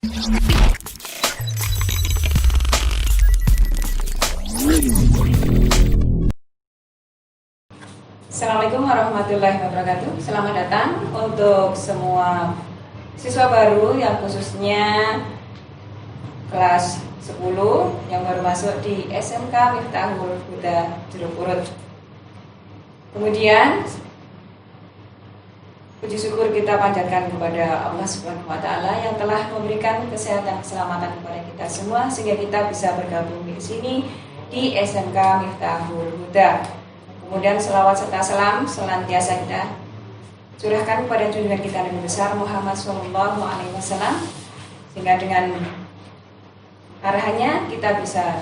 Assalamualaikum warahmatullahi wabarakatuh. Selamat datang untuk semua siswa baru yang khususnya kelas 10 yang baru masuk di SMK Miftahul Huda Jeruk Purut. Kemudian puji syukur kita panjatkan kepada Allah Subhanahu wa taala yang telah memberikan kesehatan keselamatan kepada kita semua sehingga kita bisa bergabung di sini di SMK Miftahul Huda. Kemudian selawat serta salam senantiasa kita curahkan kepada junjungan kita Nabi besar Muhammad SAW sehingga dengan arahannya kita bisa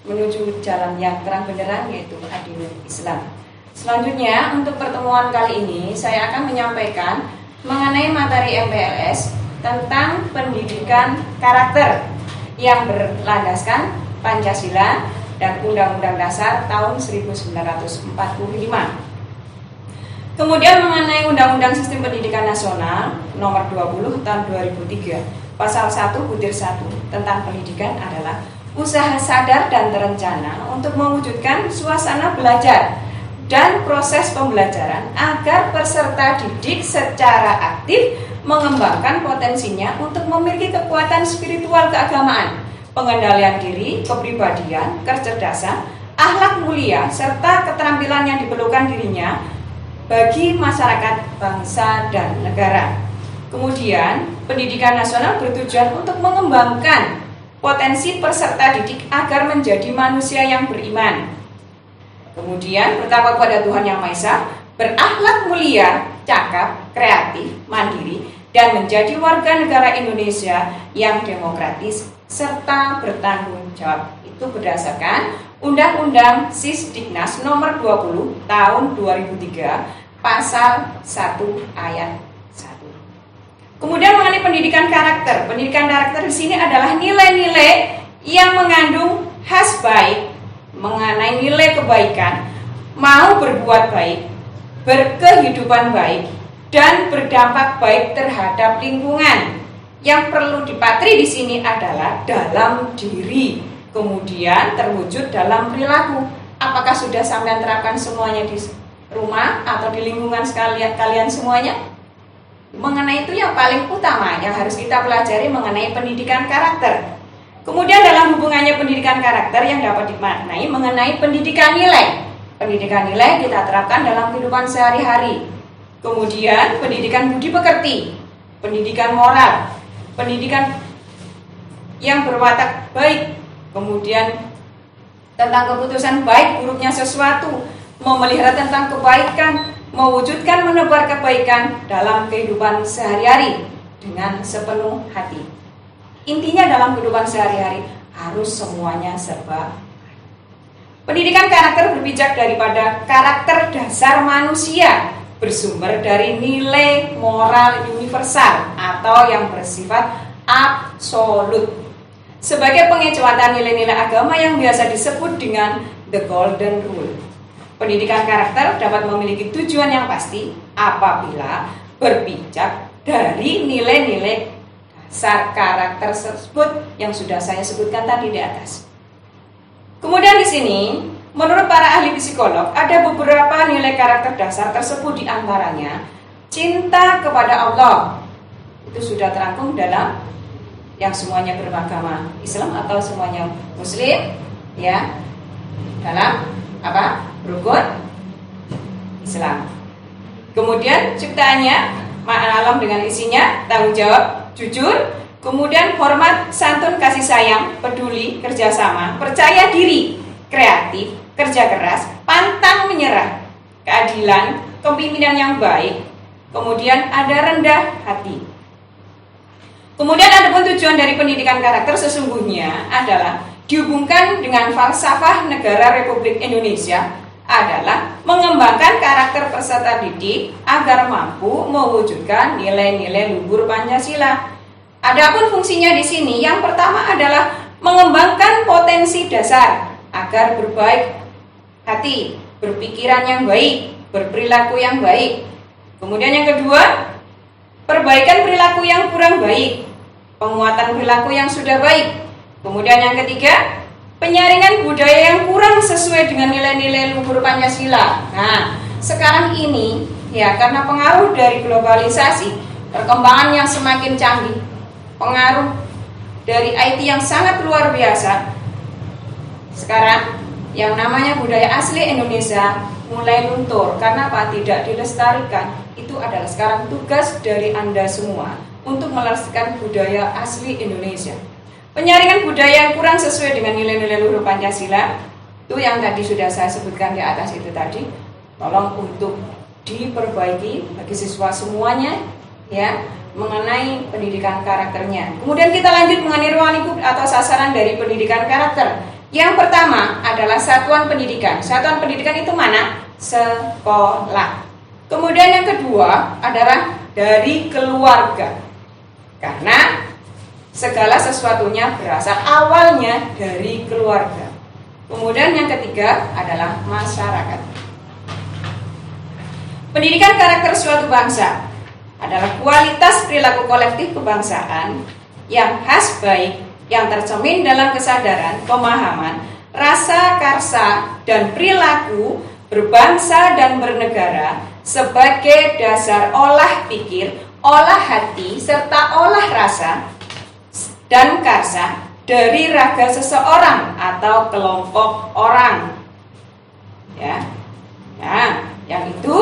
menuju jalan yang terang benderang yaitu Adilul Islam. Selanjutnya untuk pertemuan kali ini saya akan menyampaikan mengenai materi MPLS tentang pendidikan karakter yang berlandaskan Pancasila dan Undang-Undang Dasar tahun 1945. Kemudian mengenai Undang-Undang Sistem Pendidikan Nasional nomor 20 tahun 2003, pasal 1 butir 1 tentang pendidikan adalah usaha sadar dan terencana untuk mewujudkan suasana belajar dan proses pembelajaran agar peserta didik secara aktif mengembangkan potensinya untuk memiliki kekuatan spiritual keagamaan, pengendalian diri, kepribadian, kecerdasan, akhlak mulia, serta keterampilan yang diperlukan dirinya bagi masyarakat, bangsa, dan negara. Kemudian, pendidikan nasional bertujuan untuk mengembangkan potensi peserta didik agar menjadi manusia yang beriman. Kemudian, bertakwa kepada Tuhan Yang Maha Esa, berakhlak mulia, cakap, kreatif, mandiri, dan menjadi warga negara Indonesia yang demokratis serta bertanggung jawab. Itu berdasarkan Undang-Undang Sisdiknas nomor 20 tahun 2003 pasal 1 ayat 1. Kemudian mengenai pendidikan karakter. Pendidikan karakter di sini adalah nilai-nilai yang mengandung khas baik, mengenai nilai kebaikan, mau berbuat baik, berkehidupan baik, dan berdampak baik terhadap lingkungan. Yang perlu dipatri di sini adalah dalam diri, kemudian terwujud dalam perilaku. Apakah sudah sampai terapkan semuanya di rumah atau di lingkungan kalian semuanya? Mengenai itu yang paling utama yang harus kita pelajari mengenai pendidikan karakter. Kemudian dalam hubungannya pendidikan karakter yang dapat dimaknai mengenai pendidikan nilai. Pendidikan nilai kita terapkan dalam kehidupan sehari-hari. Kemudian pendidikan budi pekerti, pendidikan moral, pendidikan yang berwatak baik, kemudian tentang keputusan baik buruknya sesuatu, memelihara tentang kebaikan, mewujudkan menebar kebaikan dalam kehidupan sehari-hari dengan sepenuh hati. Intinya dalam kehidupan sehari-hari harus semuanya serba. Pendidikan karakter berpijak daripada karakter dasar manusia, bersumber dari nilai moral universal atau yang bersifat absolut. Sebagai pengecualian nilai-nilai agama yang biasa disebut dengan the golden rule. Pendidikan karakter dapat memiliki tujuan yang pasti apabila berpijak dari nilai-nilai dasar karakter tersebut yang sudah saya sebutkan tadi di atas. Kemudian di sini, menurut para ahli psikolog, ada beberapa nilai karakter dasar tersebut diantaranya cinta kepada Allah. Itu sudah terangkum dalam yang semuanya beragama Islam atau semuanya Muslim, ya, dalam apa? Rukun Islam. Kemudian ciptaannya, makna alam dengan isinya, tanggung jawab, jujur, kemudian hormat, santun, kasih sayang, peduli, kerjasama, percaya diri, kreatif, kerja keras, pantang menyerah, keadilan, kepemimpinan yang baik, kemudian ada rendah hati. Kemudian ada pun tujuan dari pendidikan karakter sesungguhnya adalah dihubungkan dengan falsafah negara Republik Indonesia adalah mengembangkan karakter peserta didik agar mampu mewujudkan nilai-nilai luhur Pancasila. Adapun fungsinya di sini yang pertama adalah mengembangkan potensi dasar agar berbaik hati, berpikiran yang baik, berperilaku yang baik. Kemudian yang kedua, perbaikan perilaku yang kurang baik, penguatan perilaku yang sudah baik. Kemudian yang ketiga, penyaringan budaya yang kurang sesuai dengan nilai-nilai luhur Pancasila. Nah, sekarang ini ya karena pengaruh dari globalisasi, perkembangan yang semakin canggih, pengaruh dari IT yang sangat luar biasa, sekarang yang namanya budaya asli Indonesia mulai luntur. Karena apa? Tidak dilestarikan. Itu adalah sekarang tugas dari Anda semua untuk melestarikan budaya asli Indonesia. Penyaringan budaya yang kurang sesuai dengan nilai-nilai luhur Pancasila, itu yang tadi sudah saya sebutkan di atas itu tadi, tolong untuk diperbaiki bagi siswa semuanya ya, mengenai pendidikan karakternya. Kemudian kita lanjut mengenai ruang lingkup atau sasaran dari pendidikan karakter. Yang pertama adalah satuan pendidikan. Satuan pendidikan itu mana? Sekolah. Kemudian yang kedua adalah dari keluarga. Karena segala sesuatunya berasal awalnya dari keluarga. Kemudian yang ketiga adalah masyarakat. Pendidikan karakter suatu bangsa adalah kualitas perilaku kolektif kebangsaan yang khas baik, yang tercermin dalam kesadaran, pemahaman, rasa karsa, dan perilaku berbangsa dan bernegara sebagai dasar olah pikir, olah hati, serta olah rasa dan karsa dari raga seseorang atau kelompok orang. Ya, nah, yang itu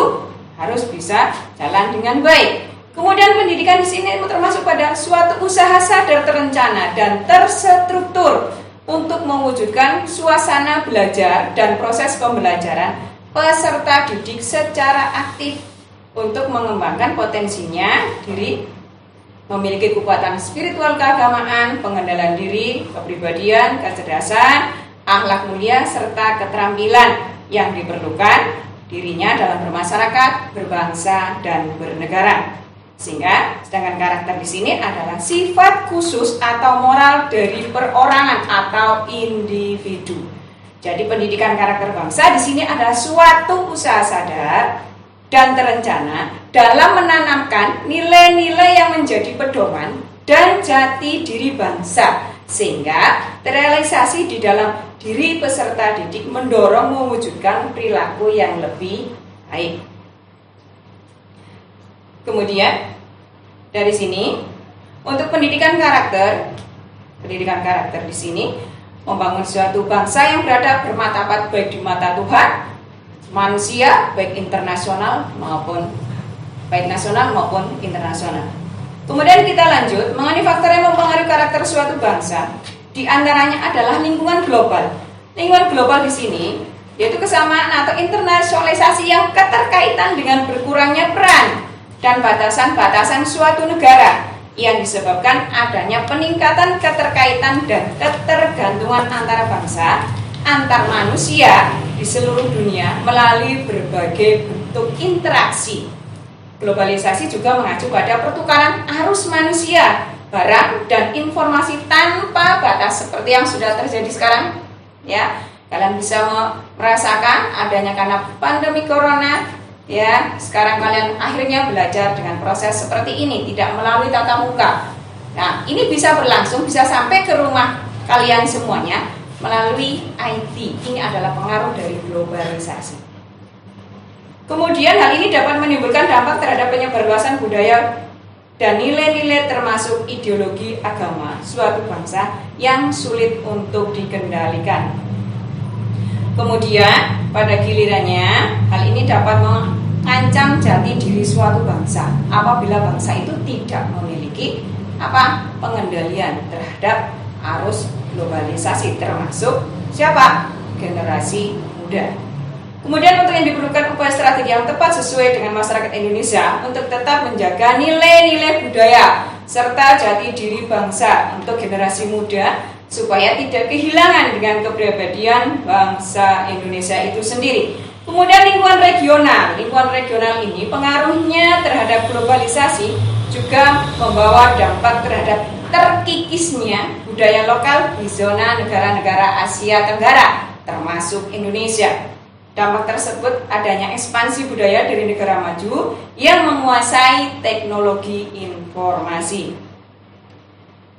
harus bisa jalan dengan baik. Kemudian pendidikan di sini termasuk pada suatu usaha sadar terencana dan terstruktur untuk mewujudkan suasana belajar dan proses pembelajaran peserta didik secara aktif untuk mengembangkan potensinya diri, memiliki kekuatan spiritual keagamaan, pengendalian diri, kepribadian, kecerdasan, akhlak mulia, serta keterampilan yang diperlukan dirinya dalam bermasyarakat, berbangsa, dan bernegara. Sehingga sedangkan karakter di sini adalah sifat khusus atau moral dari perorangan atau individu. Jadi pendidikan karakter bangsa di sini adalah suatu usaha sadar dan terencana dalam menanamkan nilai-nilai yang menjadi pedoman dan jati diri bangsa, sehingga terrealisasi di dalam diri peserta didik mendorong mewujudkan perilaku yang lebih baik. Kemudian dari sini untuk pendidikan karakter di sini membangun suatu bangsa yang beradab bermartabat baik di mata Tuhan, manusia baik internasional maupun baik nasional maupun internasional. Kemudian kita lanjut mengenai faktor yang mempengaruhi karakter suatu bangsa. Di antaranya adalah lingkungan global. Lingkungan global di sini yaitu kesamaan atau internasionalisasi yang keterkaitan dengan berkurangnya peran dan batasan-batasan suatu negara yang disebabkan adanya peningkatan keterkaitan dan ketergantungan antara bangsa, antar manusia di seluruh dunia melalui berbagai bentuk interaksi. Globalisasi juga mengacu pada pertukaran arus manusia, barang, dan informasi tanpa batas seperti yang sudah terjadi sekarang. Ya, kalian bisa merasakan adanya karena pandemi corona. Ya, sekarang kalian akhirnya belajar dengan proses seperti ini, tidak melalui tatap muka. Nah, ini bisa berlangsung, bisa sampai ke rumah kalian semuanya melalui IT. Ini adalah pengaruh dari globalisasi. Kemudian hal ini dapat menimbulkan dampak terhadap penyebarluasan budaya dan nilai-nilai termasuk ideologi agama suatu bangsa yang sulit untuk dikendalikan. Kemudian pada gilirannya hal ini dapat mengancam jati diri suatu bangsa apabila bangsa itu tidak memiliki pengendalian terhadap arus globalisasi, termasuk siapa? Generasi muda. Kemudian untuk yang diperlukan upaya strategi yang tepat sesuai dengan masyarakat Indonesia untuk tetap menjaga nilai-nilai budaya serta jati diri bangsa untuk generasi muda supaya tidak kehilangan dengan kepribadian bangsa Indonesia itu sendiri. Kemudian lingkungan regional ini pengaruhnya terhadap globalisasi juga membawa dampak terhadap terkikisnya budaya lokal di zona negara-negara Asia Tenggara termasuk Indonesia. Dampak tersebut adanya ekspansi budaya dari negara maju yang menguasai teknologi informasi.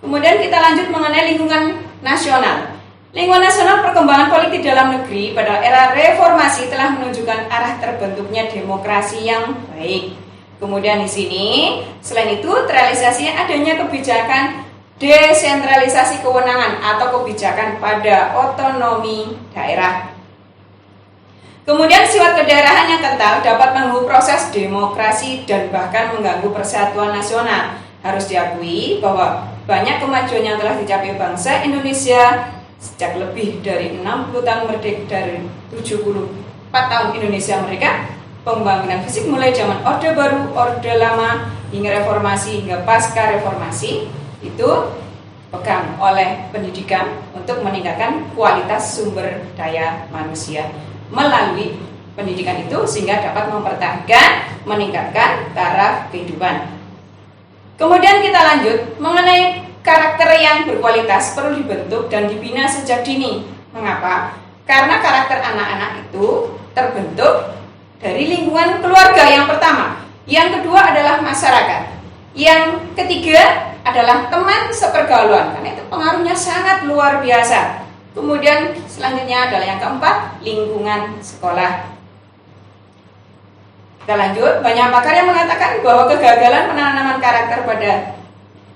Kemudian kita lanjut mengenai lingkungan nasional. Lingkungan nasional perkembangan politik dalam negeri pada era reformasi telah menunjukkan arah terbentuknya demokrasi yang baik. Kemudian di sini, selain itu terrealisasi adanya kebijakan desentralisasi kewenangan atau kebijakan pada otonomi daerah. Kemudian sifat kedaerahan yang kental dapat mengganggu proses demokrasi dan bahkan mengganggu persatuan nasional. Harus diakui bahwa banyak kemajuan yang telah dicapai bangsa Indonesia sejak lebih dari 60 tahun merdeka, dari 74 tahun Indonesia merdeka. Pembangunan fisik mulai zaman Orde Baru, Orde Lama, hingga reformasi, hingga pasca reformasi itu pegang oleh pendidikan untuk meningkatkan kualitas sumber daya manusia melalui pendidikan itu, sehingga dapat mempertahankan, meningkatkan taraf kehidupan. Kemudian kita lanjut mengenai karakter yang berkualitas perlu dibentuk dan dibina sejak dini. Mengapa? Karena karakter anak-anak itu terbentuk dari lingkungan keluarga yang pertama. Yang kedua adalah masyarakat. Yang ketiga adalah teman sepergaulan, karena itu pengaruhnya sangat luar biasa. Kemudian selanjutnya adalah yang keempat, lingkungan sekolah. Kita lanjut, banyak pakar yang mengatakan bahwa kegagalan penanaman karakter pada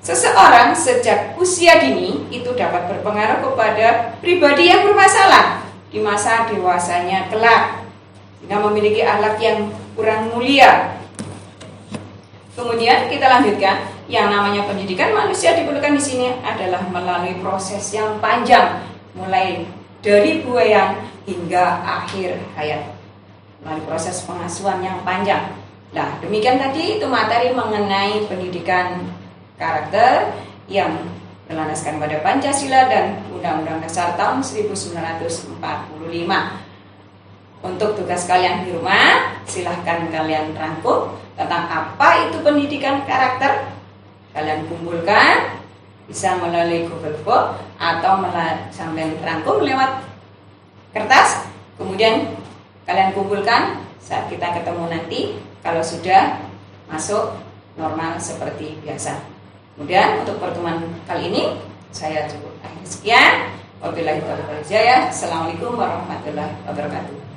seseorang sejak usia dini itu dapat berpengaruh kepada pribadi yang bermasalah di masa dewasanya kelak, sehingga memiliki akhlak yang kurang mulia. Kemudian kita lanjutkan, yang namanya pendidikan manusia diperlukan di sini adalah melalui proses yang panjang, mulai dari buayan hingga akhir hayat, melalui proses pengasuhan yang panjang. Nah, demikian tadi itu materi mengenai pendidikan karakter yang berlandaskan pada Pancasila dan Undang-Undang Dasar tahun 1945. Untuk tugas kalian di rumah, silahkan kalian rangkum tentang apa itu pendidikan karakter. Kalian kumpulkan, bisa melalui Google Form atau sambil rangkum lewat kertas. Kemudian kalian kumpulkan saat kita ketemu nanti kalau sudah masuk normal seperti biasa. Kemudian untuk pertemuan kali ini saya cukup akhir sekian. Wabillahi taufiq wal hidayah. Assalamualaikum warahmatullahi wabarakatuh.